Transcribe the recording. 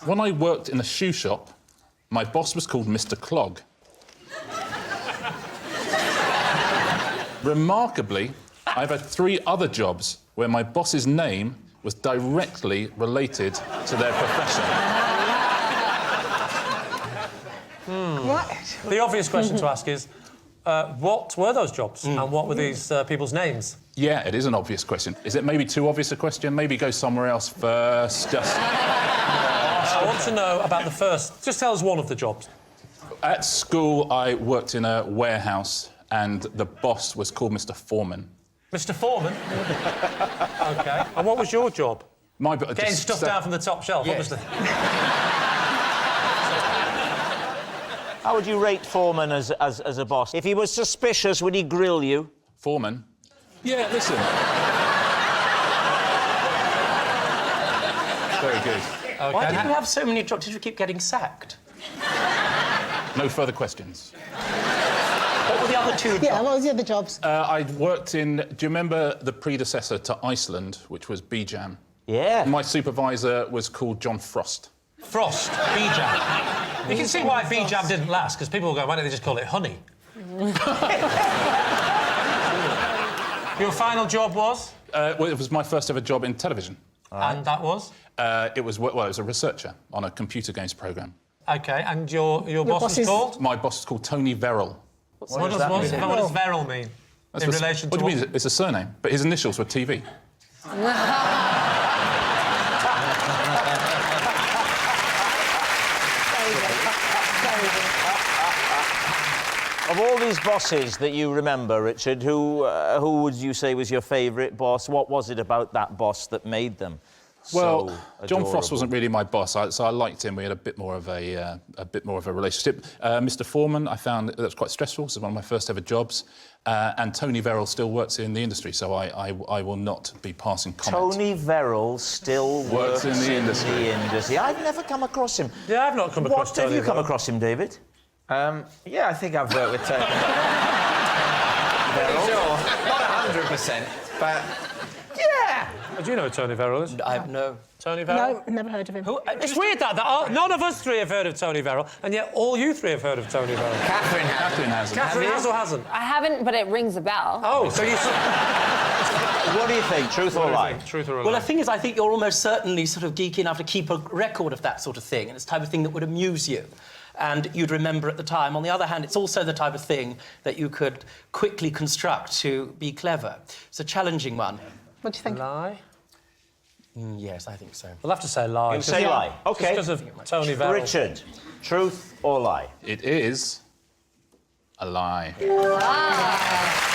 When I worked in a shoe shop, my boss was called Mr. Clog. Remarkably, I've had 3 other jobs where my boss's name was directly related to their profession. What? The obvious question to ask is, what were those jobs and what were these people's names? Yeah, it is an obvious question. Is it maybe too obvious a question? Maybe go somewhere else first, just... I want to know about the first. Just tell us one of the jobs. At school, I worked in a warehouse and the boss was called Mr. Foreman. Mr. Foreman? OK. And what was your job? Getting stuff down from the top shelf, Yes. obviously. How would you rate Foreman as a boss? If he was suspicious, would he grill you? Foreman? Yeah, listen. Very good. Okay. Why did you have so many jobs? Did you keep getting sacked? No further questions. What were the other 2 jobs? Yeah, what was the other jobs? I worked in... Do you remember the predecessor to Iceland, which was B-Jam? Yeah. My supervisor was called John Frost. Frost, B-Jam. You can see why B-Jam didn't last, because people will go, why don't they just call it honey? Your final job was? Well, it was my first ever job in television. And that was? It was a researcher on a computer games programme. OK, and your boss was called? My boss is called Tony Verrill. What does Verrill mean? In relation to what do you mean? It's a surname, but his initials were TV. Of all these bosses that you remember, Richard, who would you say was your favourite boss? What was it about that boss that made them so John Frost adorable? wasn't really my boss, so I liked him. We had a bit more of a relationship. Mr. Foreman, I found that was quite stressful. This was one of my first ever jobs. And Tony Verrill still works in the industry, so I will not be passing comment. Tony Verrill still works in the industry. I've never come across him. Yeah, I've not come across Tony Have you come Verrill. across him, David? Yeah, I think I've worked with Tony. Sure, not 100%, but yeah. Do you know who Tony Verrill is? I have no... Tony Verrill? No, never heard of him. It's weird that none of us 3 have heard of Tony Verrill, and yet all you 3 have heard of Tony Verrill. Catherine hasn't. Catherine has or hasn't? I haven't, but it rings a bell. Oh, so you... What do you think, truth or lie? Truth or a lie? Well, the thing is, I think you're almost certainly sort of geeky enough to keep a record of that sort of thing, and it's the type of thing that would amuse you and you'd remember at the time. On the other hand, it's also the type of thing that you could quickly construct to be clever. It's a challenging one. What do you think? Lie? Yes, I think so. We'll have to say lie. You say lie. OK. Because of Tony Verrill. Richard, truth or lie? It is a lie. Ah.